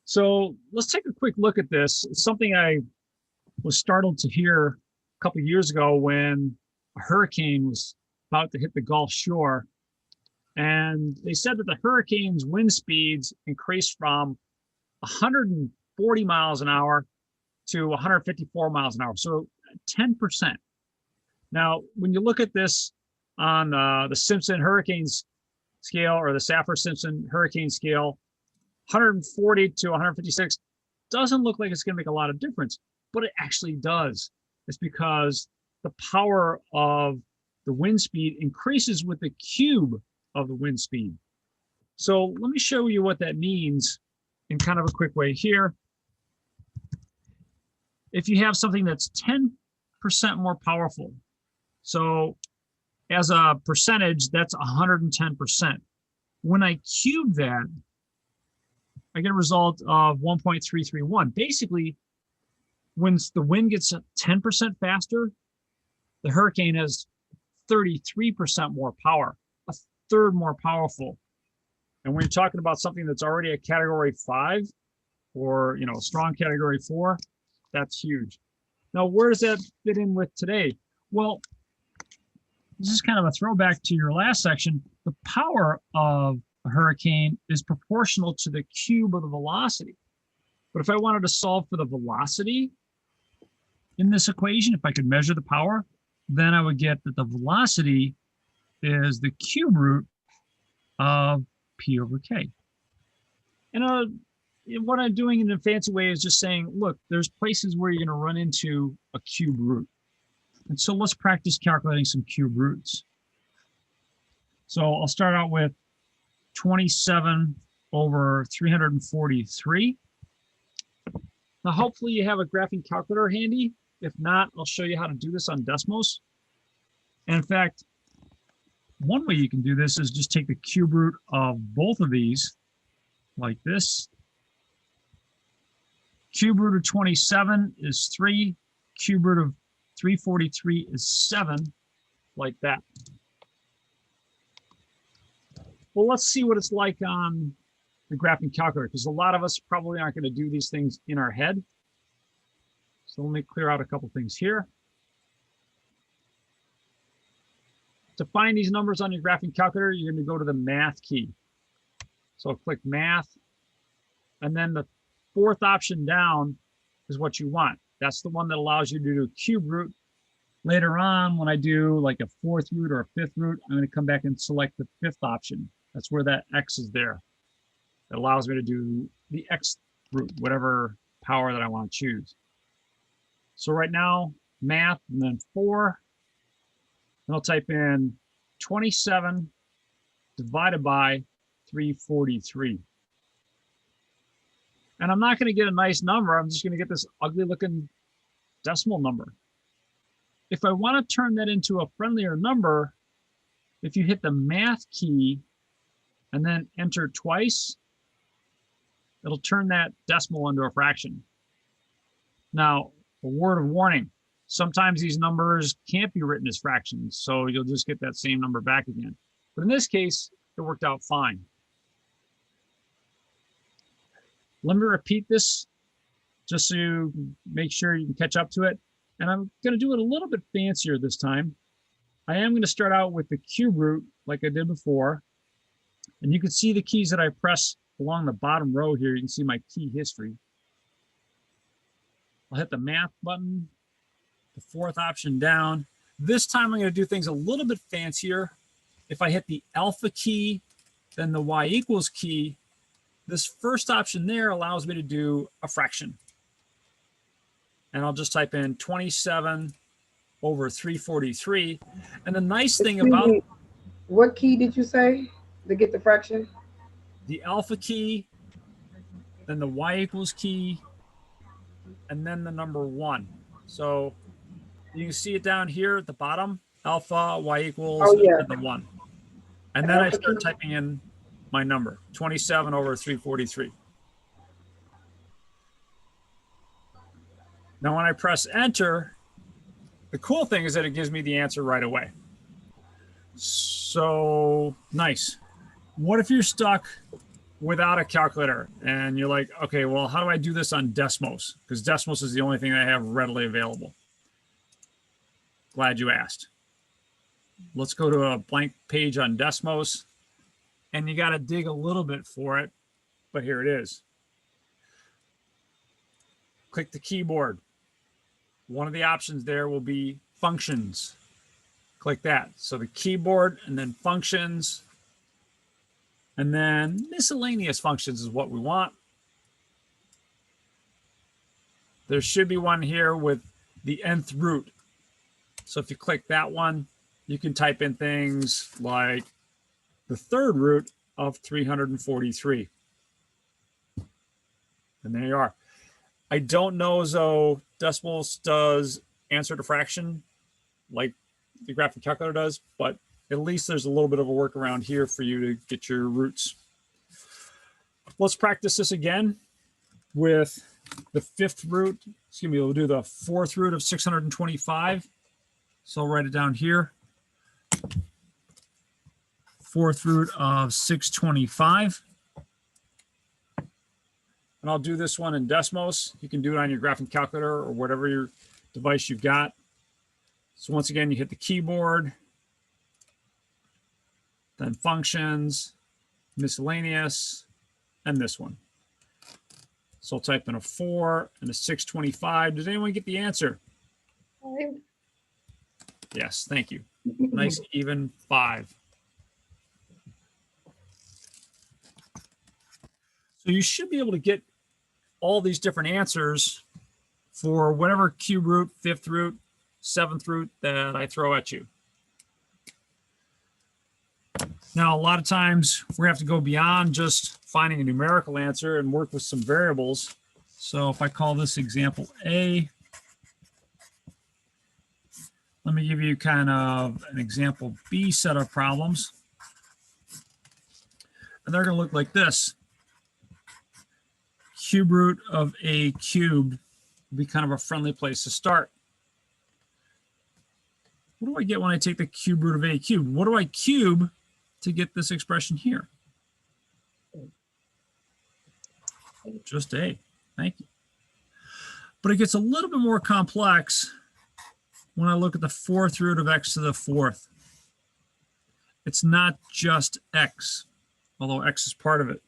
So let's take a quick look at this. It's something I was startled to hear a couple of years ago when a hurricane was about to hit the Gulf Shore. And they said that the hurricane's wind speeds increased from 140 miles an hour to 154 miles an hour, so 10%. Now, when you look at this on the Simpson hurricanes scale or the Saffir-Simpson hurricane scale, 140 to 156 doesn't look like it's going to make a lot of difference, but it actually does. It's because the power of the wind speed increases with the cube of the wind speed. So let me show you what that means in kind of a quick way here. If you have something that's 10% more powerful, so as a percentage, that's 110%. When I cube that, I get a result of 1.331. Basically, when the wind gets 10% faster, the hurricane has 33% more power, a third more powerful. And when you're talking about something that's already a category 5 or, a strong category 4, that's huge. Now, where does that fit in with today? Well, this is kind of a throwback to your last section. The power of a hurricane is proportional to the cube of the velocity. But if I wanted to solve for the velocity in this equation, if I could measure the power, then I would get that the velocity is the cube root of P over K. And what I'm doing in a fancy way is just saying, look, there's places where you're going to run into a cube root. And so let's practice calculating some cube roots. So I'll start out with 27 over 343. Now, hopefully you have a graphing calculator handy. If not, I'll show you how to do this on Desmos. And in fact, one way you can do this is just take the cube root of both of these, like this. Cube root of 27 is 3. Cube root of 343 is 7, like that. Well, let's see what it's like on the graphing calculator, because a lot of us probably aren't going to do these things in our head. So let me clear out a couple things here. To find these numbers on your graphing calculator, you're going to go to the math key. So click math, and then the fourth option down is what you want. That's the one that allows you to do a cube root. Later on, when I do like a fourth root or a fifth root, I'm going to come back and select the fifth option. That's where that X is there. It allows me to do the X root, whatever power that I want to choose. So right now, math, and then 4. And I'll type in 27 divided by 343. And I'm not going to get a nice number. I'm just going to get this ugly looking decimal number. If I want to turn that into a friendlier number, if you hit the math key and then enter twice, it'll turn that decimal into a fraction. Now, a word of warning, sometimes these numbers can't be written as fractions, so you'll just get that same number back again. But in this case, it worked out fine. Let me repeat this just so you make sure you can catch up to it. And I'm going to do it a little bit fancier this time. I am going to start out with the cube root like I did before. And you can see the keys that I press along the bottom row here. You can see my key history. I'll hit the math button, the fourth option down. This time I'm going to do things a little bit fancier. If I hit the alpha key, then the y equals key, this first option there allows me to do a fraction. And I'll just type in 27 over 343. And the nice thing about... What key did you say to get the fraction? The alpha key, then the y equals key, and then the number 1. So you can see it down here at the bottom, alpha, y equals, and the 1. And then I start typing in my number, 27 over 343. Now, when I press enter, the cool thing is that it gives me the answer right away. So nice. What if you're stuck without a calculator, and you're like, okay, well, how do I do this on Desmos? Because Desmos is the only thing I have readily available. Glad you asked. Let's go to a blank page on Desmos, and you got to dig a little bit for it, but here it is. Click the keyboard. One of the options there will be functions. Click that. So the keyboard and then functions, and then miscellaneous functions is what we want. There should be one here with the nth root. So if you click that one, you can type in things like the third root of 343. And there you are. I don't know as though Desmos does answer to fraction like the graphic calculator does, but at least there's a little bit of a workaround here for you to get your roots. Let's practice this again with the fifth root. Excuse me, we'll do the fourth root of 625. So I'll write it down here. Fourth root of 625. And I'll do this one in Desmos. You can do it on your graphic calculator or whatever your device you've got. So once again, you hit the keyboard, then functions, miscellaneous, and this one. So I'll type in a 4 and a 625. Does anyone get the answer? 5. Yes, thank you. Nice even 5. So you should be able to get all these different answers for whatever cube root, fifth root, seventh root that I throw at you. Now, a lot of times we have to go beyond just finding a numerical answer and work with some variables. So if I call this example A, let me give you kind of an example B set of problems. And they're going to look like this. Cube root of A cubed would be kind of a friendly place to start. What do I get when I take the cube root of A cubed? What do I cube to get this expression here? Just A. Thank you. But it gets a little bit more complex when I look at the fourth root of x to the fourth. It's not just x, although x is part of it.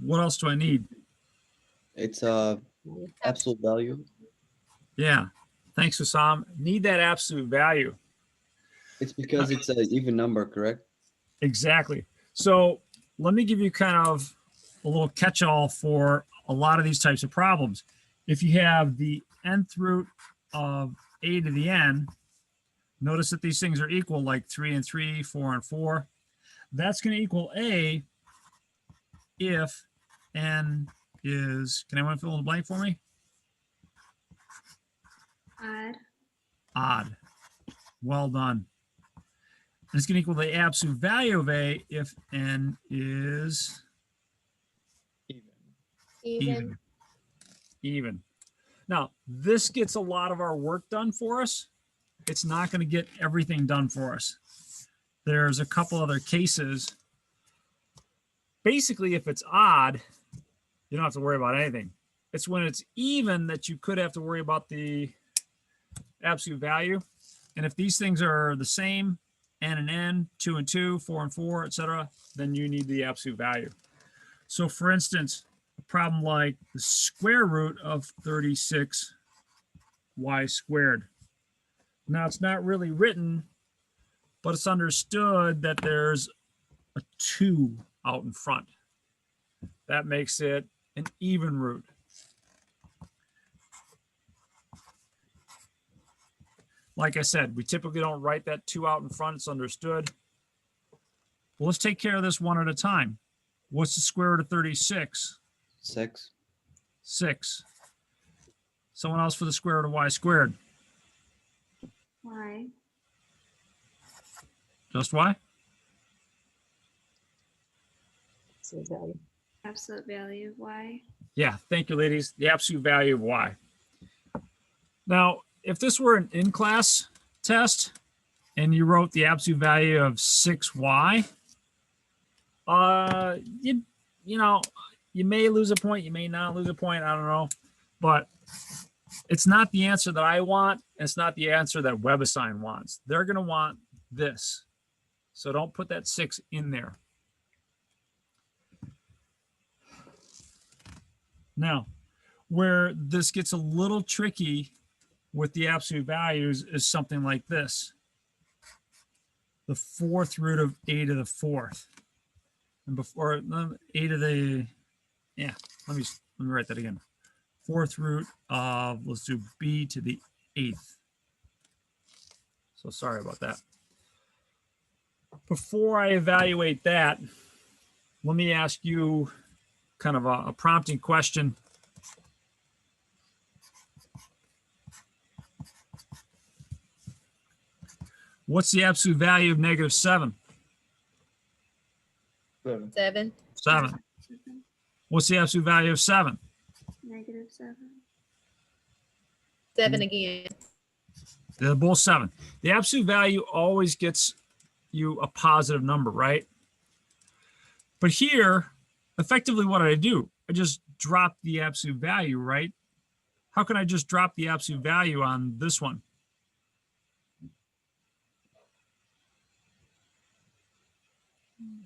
What else do I need? It's absolute value. Yeah. Thanks, Hussam. Need that absolute value. It's because it's an even number, correct? Exactly. So let me give you kind of a little catch-all for a lot of these types of problems. If you have the nth root of a to the n, notice that these things are equal, like 3 and 3, 4 and 4. That's going to equal a if n is, can anyone fill in the blank for me? Odd. Odd. Well done. And it's going to equal the absolute value of a if n is Even. even. Now, this gets a lot of our work done for us. It's not going to get everything done for us. There's a couple other cases. Basically, if it's odd, you don't have to worry about anything. It's when it's even that you could have to worry about the absolute value. And if these things are the same, n and n, 2 and 2, 4 and 4, etc., then you need the absolute value. So for instance, a problem like the square root of 36y squared. Now it's not really written, but it's understood that there's a 2 out in front. That makes it an even root. Like I said, we typically don't write that 2 out in front. It's understood. Well, let's take care of this one at a time. What's the square root of 36? 6. 6. Someone else for the square root of y squared. Y. Just y? Absolute value of y. Yeah, thank you, ladies. The absolute value of y. Now, if this were an in-class test and you wrote the absolute value of 6y, you'd you know, you may lose a point, you may not lose a point, I don't know, but it's not the answer that I want. It's not the answer that WebAssign wants. They're going to want this. So don't put that 6 in there. Now, where this gets a little tricky with the absolute values is something like this. The 4th root of a to the 4th. And before a to the, yeah, let me write that again. 4th root of, let's do b to the 8th. So sorry about that. Before I evaluate that, let me ask you kind of a prompting question. What's the absolute value of -7? 7. 7. What's the absolute value of 7? -7. 7 again. They're both 7. The absolute value always gets you a positive number, right? But here, effectively what I do, I just drop the absolute value, right? How can I just drop the absolute value on this one?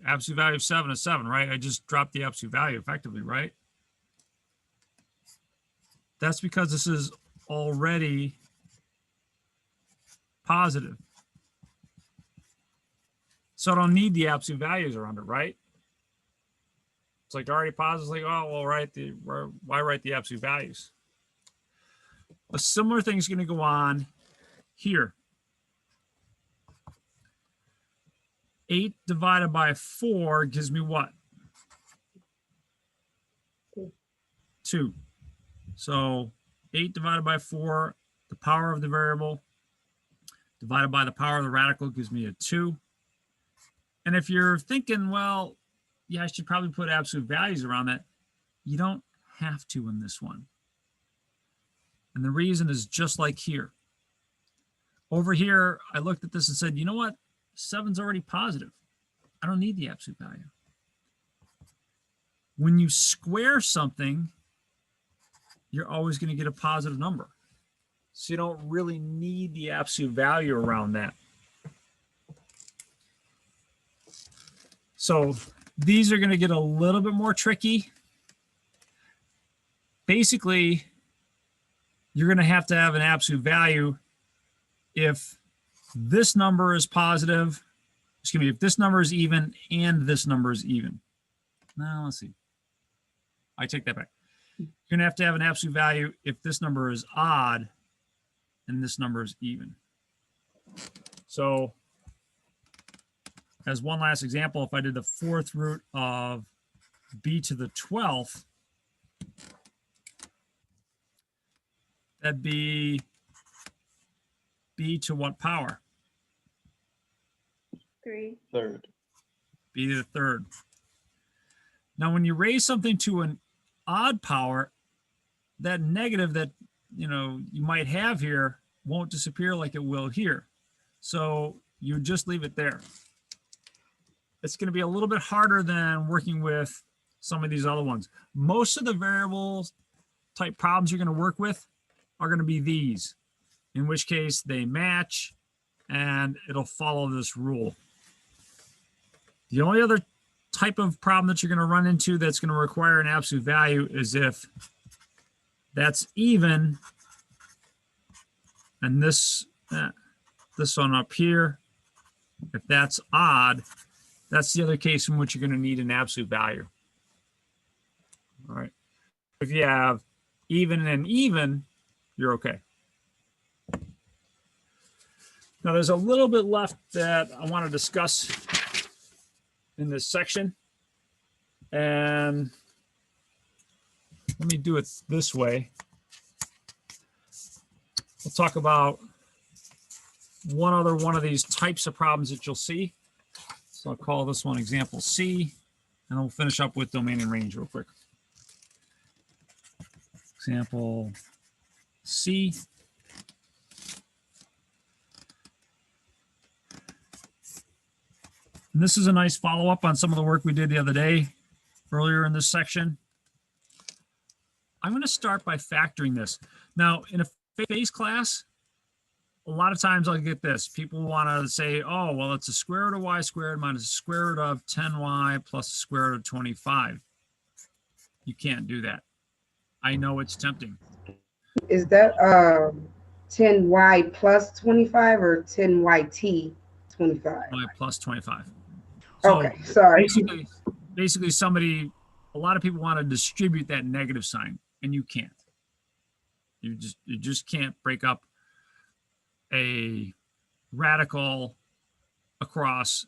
Absolute value of 7 is 7, right? I just dropped the absolute value effectively, right? That's because this is already positive. So I don't need the absolute values around it, right? It's like already positive, like, oh, well, why write the absolute values? A similar thing is going to go on here. 8 divided by 4 gives me what? 2. So 8 divided by 4, the power of the variable, divided by the power of the radical gives me a 2. And if you're thinking, well, yeah, I should probably put absolute values around that, you don't have to in this one. And the reason is just like here. Over here, I looked at this and said, you know what? 7's already positive. I don't need the absolute value. When you square something, you're always going to get a positive number. So you don't really need the absolute value around that. So these are going to get a little bit more tricky. Basically, you're going to have an absolute value if this number is positive, excuse me, if this number is even and this number is even. Now, let's see. I take that back. You're going to have an absolute value if this number is odd and this number is even. So as one last example, if I did the 4th root of b to the 12th, that'd be b to what power? 3. Third. B to the 3rd. Now, when you raise something to an odd power, that negative that you might have here won't disappear like it will here. So you just leave it there. It's going to be a little bit harder than working with some of these other ones. Most of the variable type problems you're going to work with are going to be these, in which case they match and it'll follow this rule. The only other type of problem that you're going to run into that's going to require an absolute value is if that's even and this one up here, if that's odd, that's the other case in which you're going to need an absolute value. All right. If you have even and even, you're okay. Now there's a little bit left that I want to discuss in this section. And let me do it this way. We'll talk about one other one of these types of problems that you'll see. So I'll call this one example C, and we'll finish up with domain and range real quick. Example C. And this is a nice follow-up on some of the work we did the other day. earlier in this section. I'm going to start by factoring this. Now, in a phase class, a lot of times I'll get this. People want to say, oh, well, it's the square root of y squared minus the square root of 10y plus the square root of 25. You can't do that. I know it's tempting. Is that 10y plus 25 or 10yt 25? Y plus 25. So Okay, sorry. basically a lot of people want to distribute that negative sign, and you can't. You just can't break up a radical across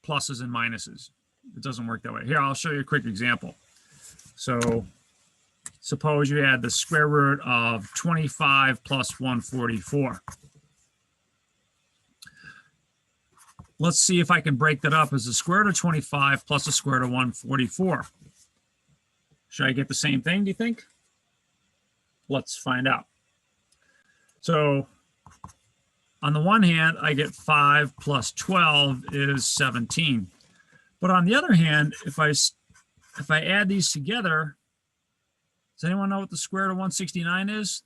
pluses and minuses. It doesn't work that way. Here, I'll show you a quick example. So suppose you had the square root of 25 plus 144. Let's see if I can break that up as the square root of 25 plus the square root of 144. Should I get the same thing, do you think? Let's find out. So on the one hand, I get 5 plus 12 is 17. But on the other hand, if I add these together, does anyone know what the square root of 169 is?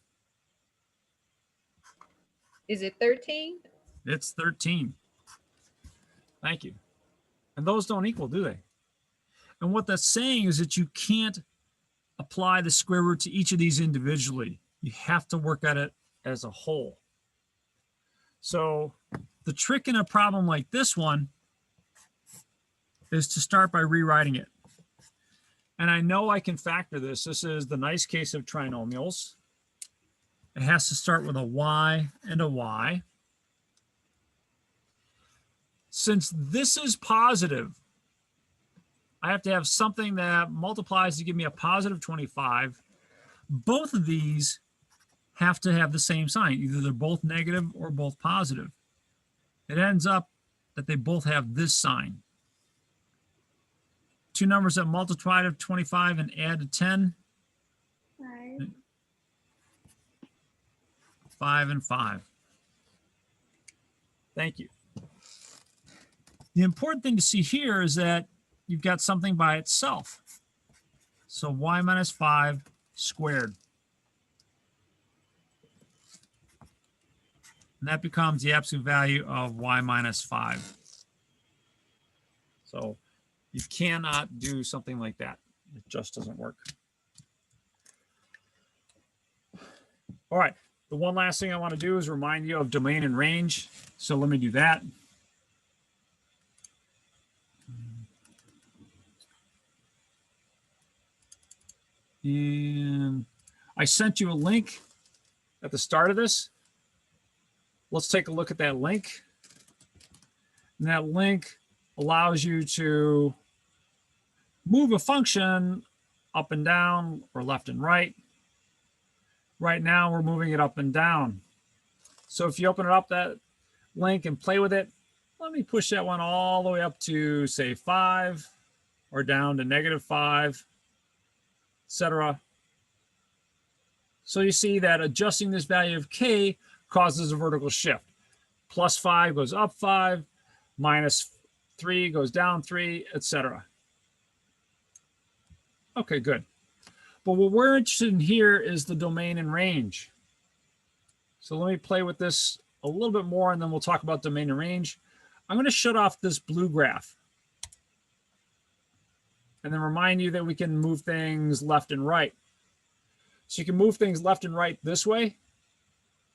Is it 13? It's 13. Thank you. And those don't equal, do they? And what that's saying is that you can't apply the square root to each of these individually. You have to work at it as a whole. So the trick in a problem like this one is to start by rewriting it. And I know I can factor this. This is the nice case of trinomials. It has to start with a y and a y. Since this is positive, I have to have something that multiplies to give me a positive 25. Both of these have to have the same sign. Either they're both negative or both positive. It ends up that they both have this sign. Two numbers that multiply to 25 and add to 10. 5. 5 and 5. Thank you. The important thing to see here is that you've got something by itself. So y minus 5 squared. And that becomes the absolute value of y minus 5. So you cannot do something like that. It just doesn't work. All right. The one last thing I want to do is remind you of domain and range. So let me do that. And I sent you a link at the start of this. Let's take a look at that link. And that link allows you to move a function up and down or left and right. Right now, we're moving it up and down. So if you open it up, that link, and play with it, let me push that one all the way up to, say, 5 or down to -5, etc. So you see that adjusting this value of k causes a vertical shift. +5 goes up 5, -3 goes down 3, etc. Okay, good. But what we're interested in here is the domain and range. So let me play with this a little bit more, and then we'll talk about domain and range. I'm going to shut off this blue graph and then remind you that we can move things left and right. So you can move things left and right this way.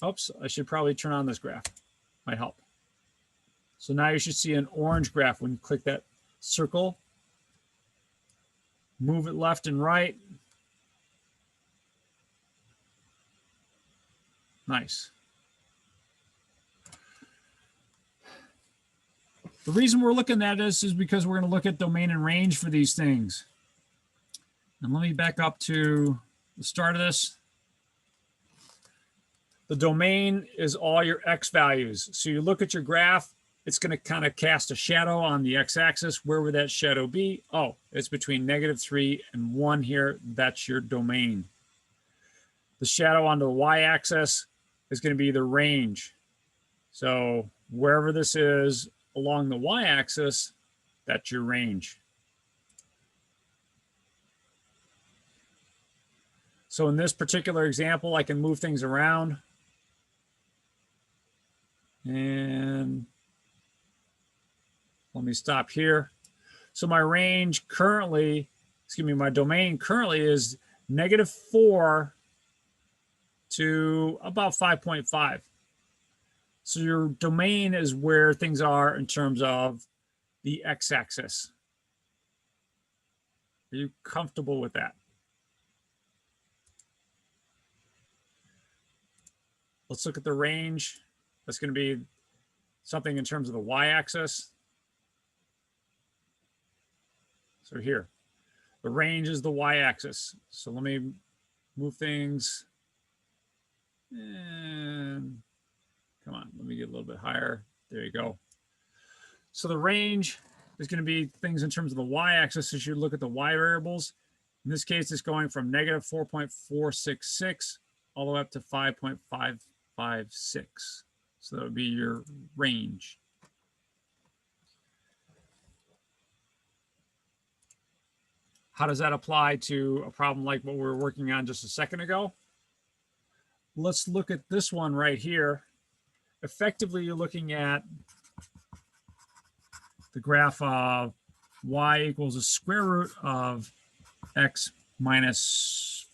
Oops, I should probably turn on this graph. Might help. So now you should see an orange graph when you click that circle. Move it left and right. Nice. The reason we're looking at this is because we're going to look at domain and range for these things. And let me back up to the start of this. The domain is all your x values. So you look at your graph, it's going to kind of cast a shadow on the x-axis. Where would that shadow be? Oh, it's between -3 and 1 here. That's your domain. The shadow on the y-axis is going to be the range. So wherever this is along the y-axis, that's your range. So in this particular example, I can move things around. And let me stop here. So my range currently, excuse me, my domain currently is -4 to about 5.5. So your domain is where things are in terms of the x-axis. Are you comfortable with that? Let's look at the range. That's going to be something in terms of the y-axis. So here, the range is the y-axis. So let me move things. And come on, let me get a little bit higher. There you go. So the range is going to be things in terms of the y-axis as you look at the y variables. In this case, it's going from -4.466 all the way up to 5.556. So that would be your range. How does that apply to a problem like what we were working on just a second ago? Let's look at this one right here. Effectively, you're looking at the graph of y equals the square root of x minus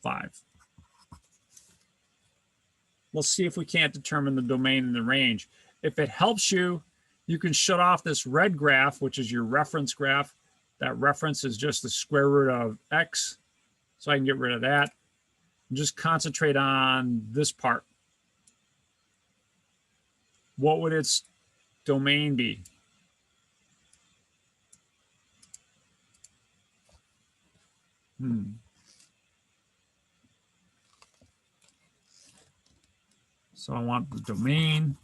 5. Let's see if we can't determine the domain and the range. If it helps you, you can shut off this red graph, which is your reference graph. That reference is just the square root of x. So I can get rid of that and just concentrate on this part. What would its domain be? So I want the domain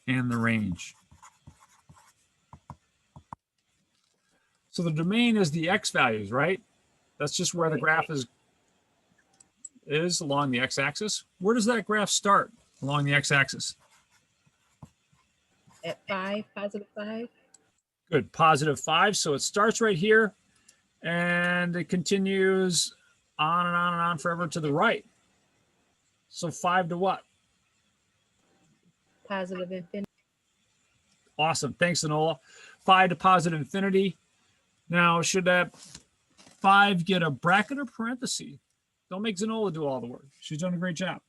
and the range. So the domain is the x values, right? That's just where the graph is along the x-axis. Where does that graph start along the x-axis? At 5, +5. Good, +5. So it starts right here and it continues on and on and on forever to the right. So 5 to what? Positive infinity. Awesome. Thanks, Enola. 5 to positive infinity. Now, should that 5 get a bracket or parenthesis? Don't make Zanola do all the work. She's done a great job.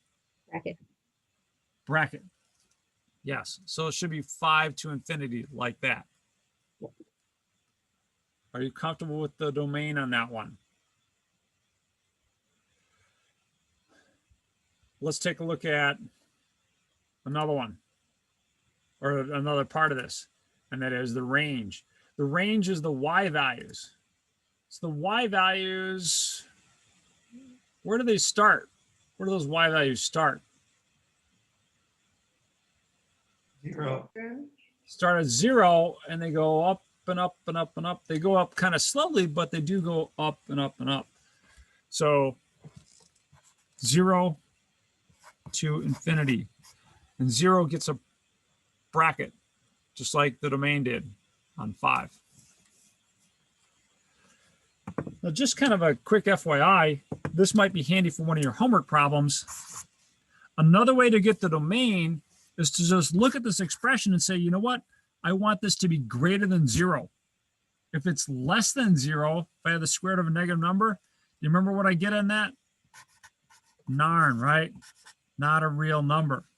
Bracket. Bracket. Yes. So it should be 5 to infinity like that. Are you comfortable with the domain on that one? Let's take a look at another one or another part of this, and that is the range. The range is the y values. So the y values, where do they start? Where do those y values start? 0. Start at 0 and they go up and up and up and up. They go up kind of slowly, but they do go up and up and up. So 0 to infinity. And 0 gets a bracket, just like the domain did on 5. Now, just kind of a quick FYI, this might be handy for one of your homework problems. Another way to get the domain is to just look at this expression and say, you know what? I want this to be greater than 0. If it's less than 0, if I have the square root of a negative number, you remember what I get in that? Narn, right? Not a real number.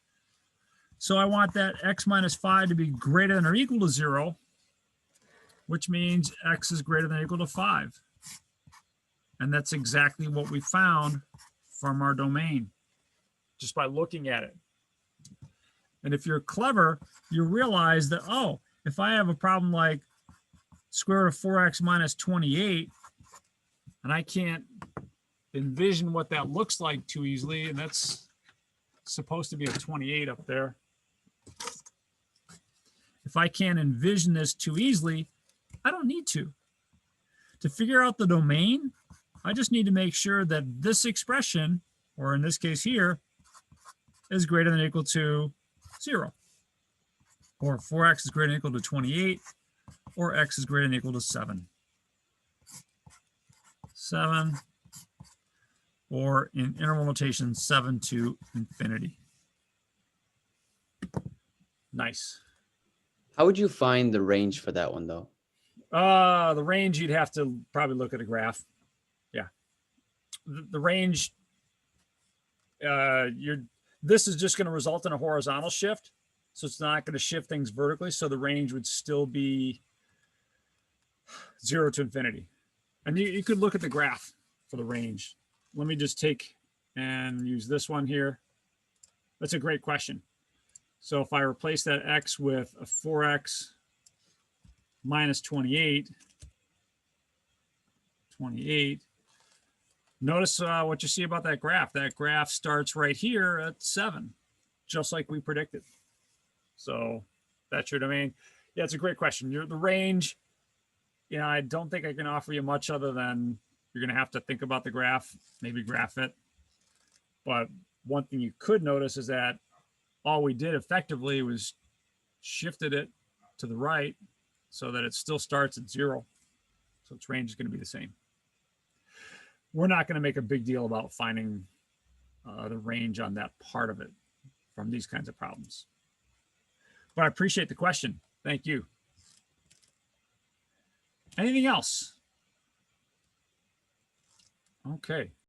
So I want that x minus 5 to be greater than or equal to 0, which means x is greater than or equal to 5. And that's exactly what we found from our domain, just by looking at it. And if you're clever, you realize that, oh, if I have a problem like square root of 4x minus 28, and I can't envision what that looks like too easily, and that's supposed to be a 28 up there. If I can't envision this too easily, I don't need to. To figure out the domain, I just need to make sure that this expression, or in this case here, is greater than or equal to 0. Or 4x is greater than or equal to 28, or x is greater than or equal to 7. 7. or in interval notation 7 to infinity. Nice. How would you find the range for that one though? The range, you'd have to probably look at a graph. Yeah. The range, this is just going to result in a horizontal shift. So it's not going to shift things vertically. So the range would still be 0 to infinity. And you could look at the graph for the range. Let me just take and use this one here. That's a great question. So if I replace that x with a 4x minus 28, notice what you see about that graph. That graph starts right here at 7, just like we predicted. So that's your domain. Yeah, it's a great question. The range, you know, I don't think I can offer you much other than you're going to have to think about the graph, maybe graph it. But one thing you could notice is that all we did effectively was shifted it to the right so that it still starts at 0. So its range is going to be the same. We're not going to make a big deal about finding the range on that part of it from these kinds of problems. But I appreciate the question. Thank you. Anything else? Okay.